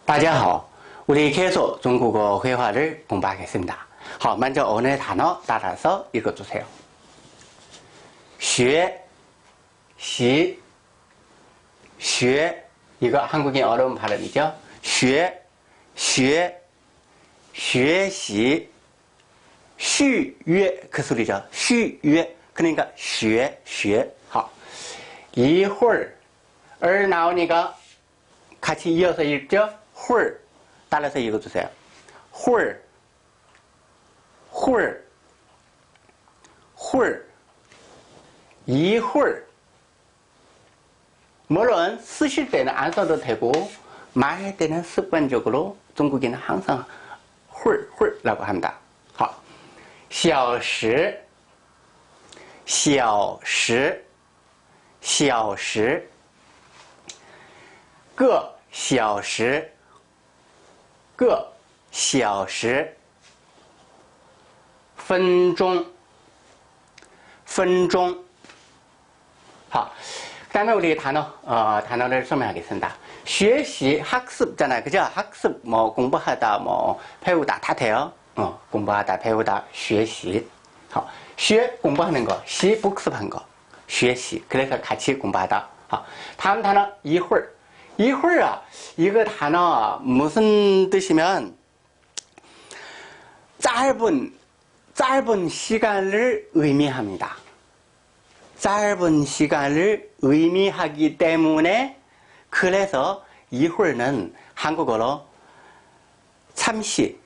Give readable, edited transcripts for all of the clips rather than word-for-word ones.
大家好, 우리 계속 중국어 회화를 공부하겠습니다. 好, 먼저 오늘 단어 따라서 읽어주세요. 学习 学 이거 한국인 어려운 발음이죠. 学学学习 续约 그 소리죠. 续约 그러니까 学学 好, 一会儿 을 나오니까 같이 이어서 읽죠. 会儿 따라서 읽어주세요. 会儿会儿会儿一会儿 물론 쓰실 때는 안 써도 되고 말할 때는 습관적으로 중국인은 항상 会儿会儿라고 합니다. 好, 小时小时小时个小时个小时分钟分钟 好, 그 다음에 우리 단어를 설명하겠습니다. 学习 학습잖아요. 그죠? 학습, 공부하다, 배우다 다 돼요. 공부하다, 배우다, 学习. 好, 学 공부하는 거, 习 복습한 거, 学习. 그래서 같이 공부하다. 好, 다음 단어 一会儿. 一会儿 이거 단어 무슨 뜻이면 짧은 시간을 의미합니다. 짧은 시간을 의미하기 때문에 그래서 一会儿는 한국어로 잠시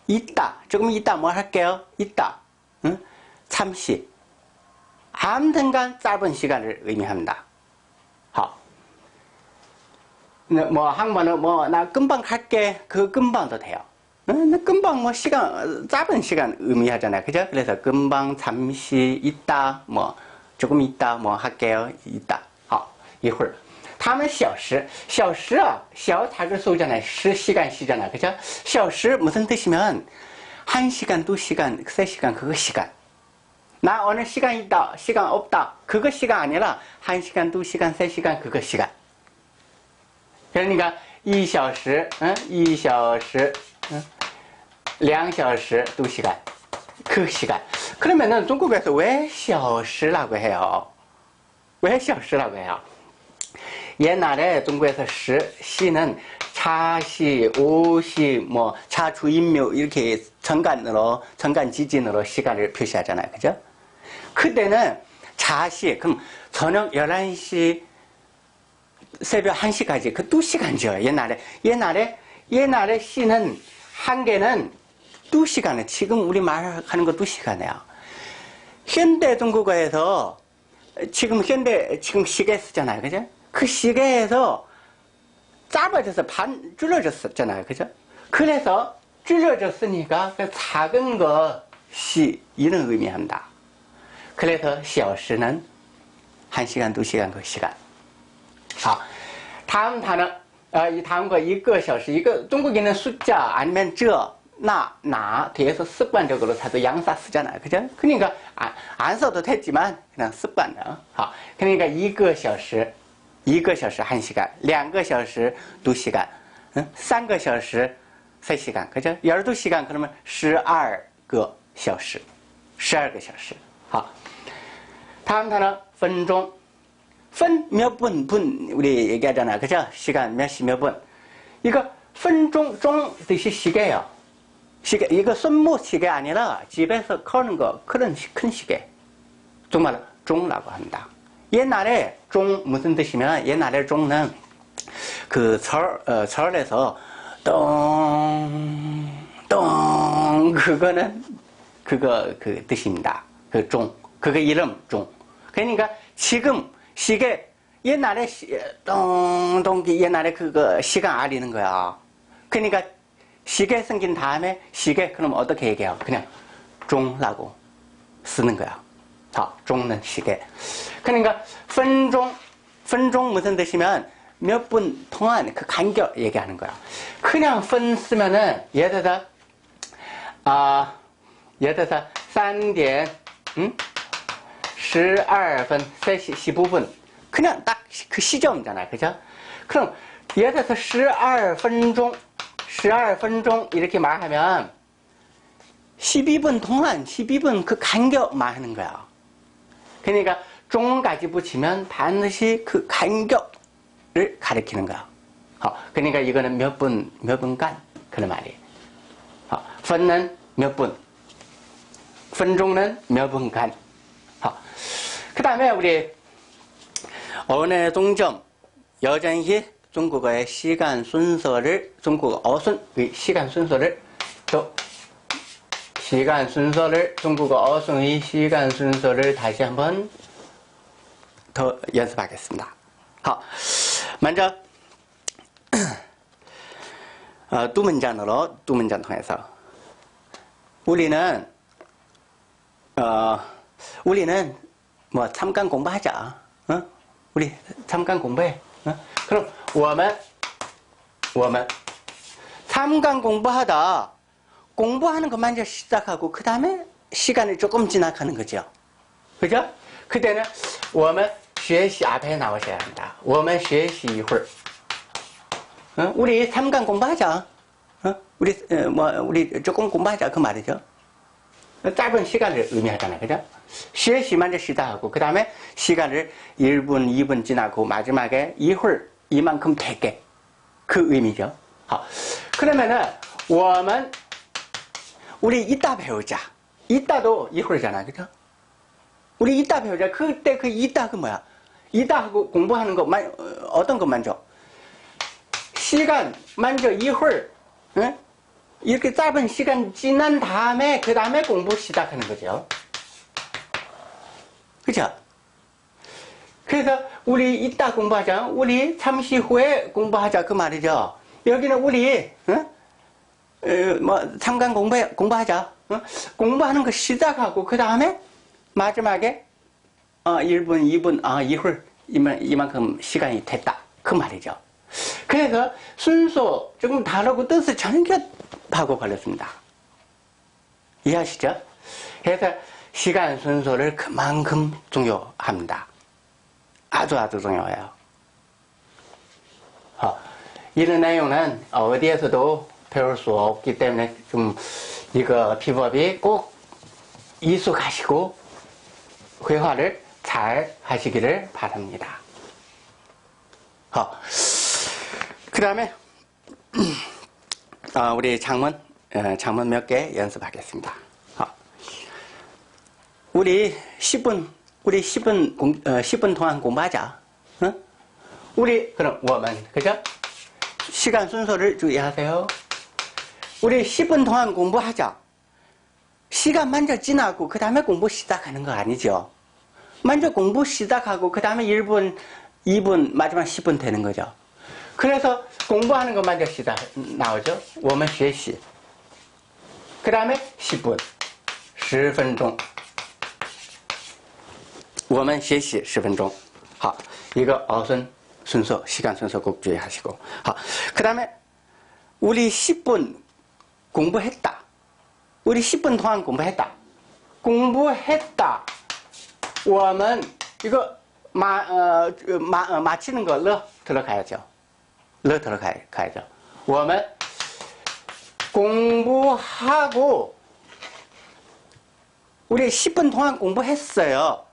있다, 조금 있다 뭐 할게요? 있다, 응? 잠시 아무튼간 짧은 시간을 의미합니다. 好, 한국어는 나 금방 갈게, 그 금방도 돼요. 금방 시간, 짧은 시간 의미하잖아요. 그죠? 그래서 금방, 잠시, 있다, 조금 있다, 할게요, 있다. 好, 一会儿. 다음은 小时. 小时, 小 작을 쏘잖아요. 10시간이잖아요. 그죠? 小时 무슨 뜻이면 1시간, 2시간, 3시간, 그거 시간. 나 오늘 시간 있다, 시간 없다, 그거 시간 아니라 1시간, 2시간, 3시간, 그거 시간. 그러니까 1小时, 1小时, 2小时, 2시간. 그 시간. 그러면은 중국에서 왜 小时라고 해요? 왜 小时라고 해요? 옛날에 중국에서 시는 차시, 오시, 차주인묘 이렇게 정간지진으로 시간을 표시하잖아요. 그죠? 그때는 차시, 그럼 저녁 11시, 새벽 1시까지 그 2시간이죠. 옛날에 시는 한 개는 2시간에, 지금 우리 말하는 거 2시간이에요. 현대 중국어에서 지금 시계 쓰잖아요. 그죠? 그 시계에서 짧아져서 줄여졌었잖아요. 그죠? 그래서 줄여졌으니까 그 작은 것이 이런 의미합니다. 그래서 小时는 1시간, 2시간 그 시간. 好, 다음 단어, 이 다음 거, 1个小时, 이거 중국인은 숫자 아니면 나 뒤에서 습관적으로 사도 양사 쓰잖아요. 그죠? 그러니까 안 써도 됐지만 그냥 습관이에요. 好, 그러니까 1个小时, 1个小时 1시간, 2个小时 2시간, 3个小时 3시간. 그죠? 12시간 그러면 12个小时, 12个小时. 好, 다음 단어 分钟. 분 몇 분, 우리 얘기하잖아. 그죠? 시간 몇 시 몇 분. 이거 分钟, 종 뜻이 시계예요. 시계, 이거 손목 시계 아니라 집에서 거는 거, 그런 큰 시계. 정말 종라고 합니다. 옛날에 종 무슨 뜻이면 옛날에 종은 그 절에서 똥 그거는 그 뜻입니다. 그 종, 그거 이름 종. 그러니까 지금 시계 옛날에 옛날에 그거 시간 알리는 거야. 그러니까 시계 생긴 다음에 시계 그럼 어떻게 얘기해요? 그냥 종라고 쓰는 거야. 종는 시계. 그러니까 分钟무슨 뜻이면 몇 분 동안 그 간격 얘기하는 거야. 그냥 分 쓰면은 예를 들어서 3点 12분, 3시 15분. 그냥 딱 그 시점이잖아요. 그죠? 그럼 예를 들어서 12分钟, 12分钟 이렇게 말하면 12분 동안, 12분 그 간격 말하는 거야. 그러니까 종까지 붙이면 반드시 그 간격을 가리키는 거야. 그러니까 이거는 몇 분간 그런 말이에요. 分는 몇 분, 分钟는 몇 분간. 그 다음에 우리 언어의 동점, 여전히 중국어의 시간 순서를, 중국어 어순의 시간 순서를 또 중국어 어순의 시간 순서를 다시 한번 더 연습하겠습니다. 먼저 두 문장으로, 두 문장 통해서 우리는 뭐 잠깐 공부하자. 우리 잠깐 공부해. 그럼 我们 잠깐 공부하는 것 먼저 시작하고 그 다음에 시간을 조금 지나가는 거죠. 그죠? 그때는 我们学习 앞에 나오셔야 합니다. 我们学习一会儿. 우리 잠깐 공부하자. 우리 조금 공부하자. 그 말이죠. 짧은 시간을 의미하잖아요. 그죠? 学习 먼저 시작하고 그 다음에 시간을 1분, 2분 지나고 마지막에 一会儿 이만큼 되게 그 의미죠. 그러면은 我们 우리 이따 배우자. 이따도 一会儿잖아. 그죠? 우리 이따 배우자. 그때 그 이따 그 뭐야? 이따 하고 공부하는 거 어떤 것 먼저? 시간 먼저 一会儿 이렇게 짧은 시간 지난 다음에 그 다음에 공부 시작하는 거죠. 그죠? 그래서 우리 이따 공부하자. 우리 잠시 후에 공부하자. 그 말이죠. 여기는 우리 잠깐 공부하자. 공부하는 거 시작하고 그 다음에 마지막에 1분, 2분, 一会儿 이만큼 시간이 됐다. 그 말이죠. 그래서 순서 조금 다르고 뜻을 전혀 바꿔 버렸습니다. 이해하시죠? 그래서 시간 순서를 그만큼 중요합니다. 아주 중요해요. 이런 내용은 어디에서도 배울 수 없기 때문에 좀 이거 비법이 꼭 익숙하시고 회화를 잘 하시기를 바랍니다. 그 다음에 우리 장문 몇 개 연습하겠습니다. 우리 10분 동안 공부하자. 우리 그럼 我们 그죠? 시간 순서를 주의하세요. 우리 10분 동안 공부하자. 시간 먼저 지나고 그 다음에 공부 시작하는 거 아니죠. 먼저 공부 시작하고 그 다음에 1분, 2분, 마지막 10분 되는 거죠. 그래서 공부하는 것 먼저 시작 나오죠. 我们学习. 그 다음에 10분, 10分钟. 我们学习 10分钟. 이거 어순 순서, 시간 순서 꼭 주의하시고. 그 다음에 우리 10분 공부했다. 우리 10분 동안 공부했다. 我们 이거 마치는 거 러 들어가야죠. 러 들어가야죠. 我们 공부하고 우리 10분 동안 공부했어요.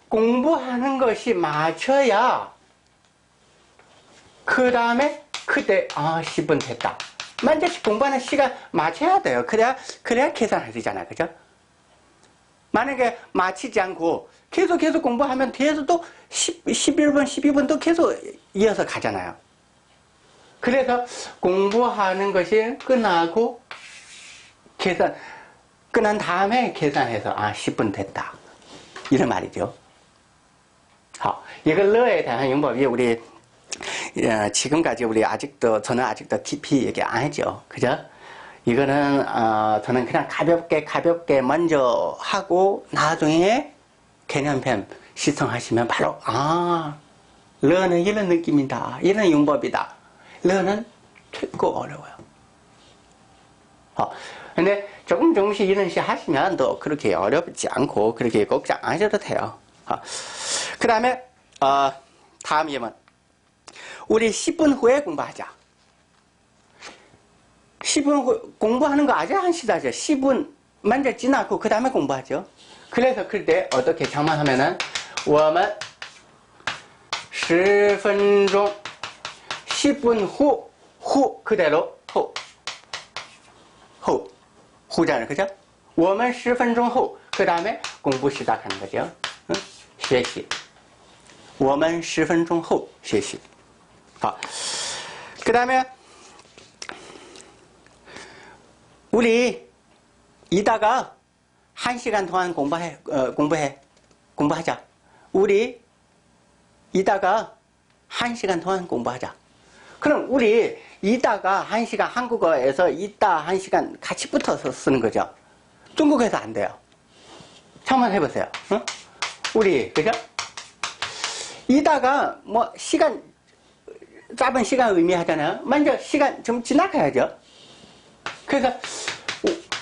공부하는 것이 맞춰야 그 다음에 그때 10분 됐다. 먼저 공부하는 시간 맞춰야 돼요. 그래야 계산이 되잖아요. 그죠? 만약에 마치지 않고 계속 공부하면 뒤에서 또 11분, 12분도 계속 이어서 가잖아요. 그래서 공부하는 것이 끝나고 끝난 다음에 계산해서 10분 됐다. 이런 말이죠. 이거 러에 대한 용법이 우리 지금까지 저는 아직도 깊이 얘기 안 했죠. 그죠? 이거는 저는 그냥 가볍게 먼저 하고 나중에 개념편 시청하시면 바로 러는 이런 느낌이다. 이런 용법이다. 러는 최고 어려워요. 근데 조금씩 이런 식 하시면 또 그렇게 어렵지 않고 그렇게 걱정 안 하셔도 돼요. 그 다음에 다음 예문. 우리 10분 후에 공부하자. 10분 후 공부하는 거 아직 안 시작하죠. 10분 먼저 지나고 그 다음에 공부하죠. 그래서 그때 어떻게 장만하면은 我们10分钟 10분 후 그대로 후잖아요. 그죠? 我们10分钟后 그 다음에 공부 시작하는 거죠. 응? 学习我们10分钟后学习 그 다음에 우리 이따가 1시간 동안 공부하자. 우리 이따가 1시간 동안 공부하자. 그럼 우리 이따가 1시간 한국어에서 이따 1시간 같이 붙어서 쓰는 거죠. 중국에서 안 돼요. 한번 해보세요. 어? 우리 그죠? 이따가 뭐 시간 짧은 시간 의미하잖아요. 먼저 시간 좀 지나가야죠. 그래서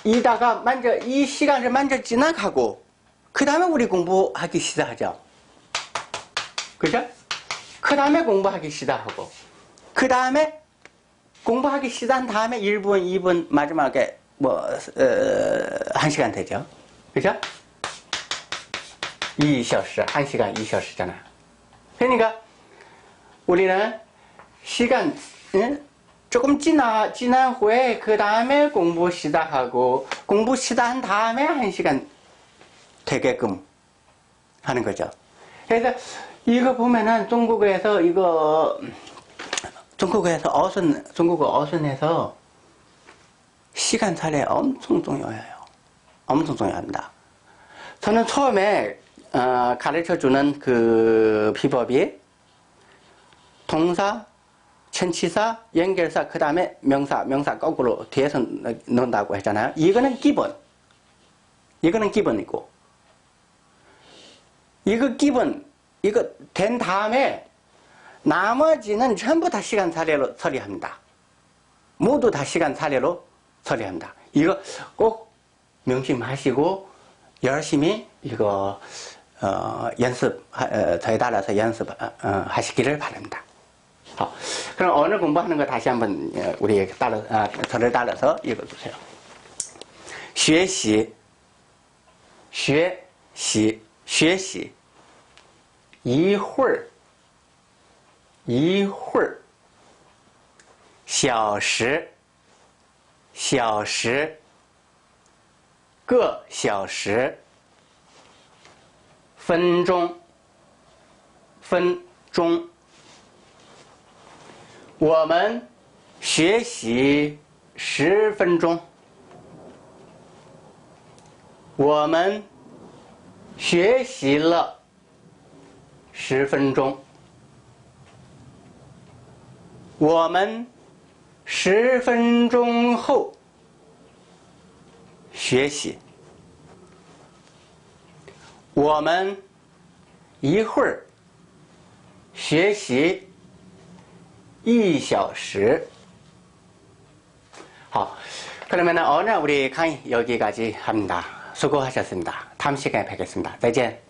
이따가 먼저 이 시간을 먼저 지나가고 그 다음에 우리 공부하기 시작하죠. 그죠? 그 다음에 공부하기 시작하고 그 다음에 공부하기 시작한 다음에 1분, 2분 마지막에 뭐 1시간 되죠. 그죠? 2小时, 1시간 2小时잖아요. 그러니까 우리는 시간 조금 지난 후에 그 다음에 공부 시작하고 공부 시작한 다음에 1시간 되게끔 하는 거죠. 그래서 이거 보면은 중국어에서 중국어 어순에서 시간 살해 엄청 중요해요. 엄청 중요합니다. 저는 처음에 가르쳐주는 그 비법이 동사, 전치사, 연결사, 그 다음에 명사 거꾸로 뒤에서 넣는다고 했잖아요. 이거는 기본. 이거는 기본이고. 이거 된 다음에 나머지는 전부 다 시간 살해로 처리합니다. 모두 다 시간 살해로 처리합니다. 이거 꼭 명심하시고 열심히 이거 저에 따라서 연습하시기를 바랍니다. 그럼 오늘 공부하는 거 다시 한번 우리 저를 따라서 읽어주세요. 学习一会儿小时个小时分钟我们学习10分钟我们学习了10分钟我们10分钟后学习我们一会儿学习1小时 그러면 오늘 우리 강의 여기까지 합니다. 수고하셨습니다. 다음 시간에 뵙겠습니다. 再见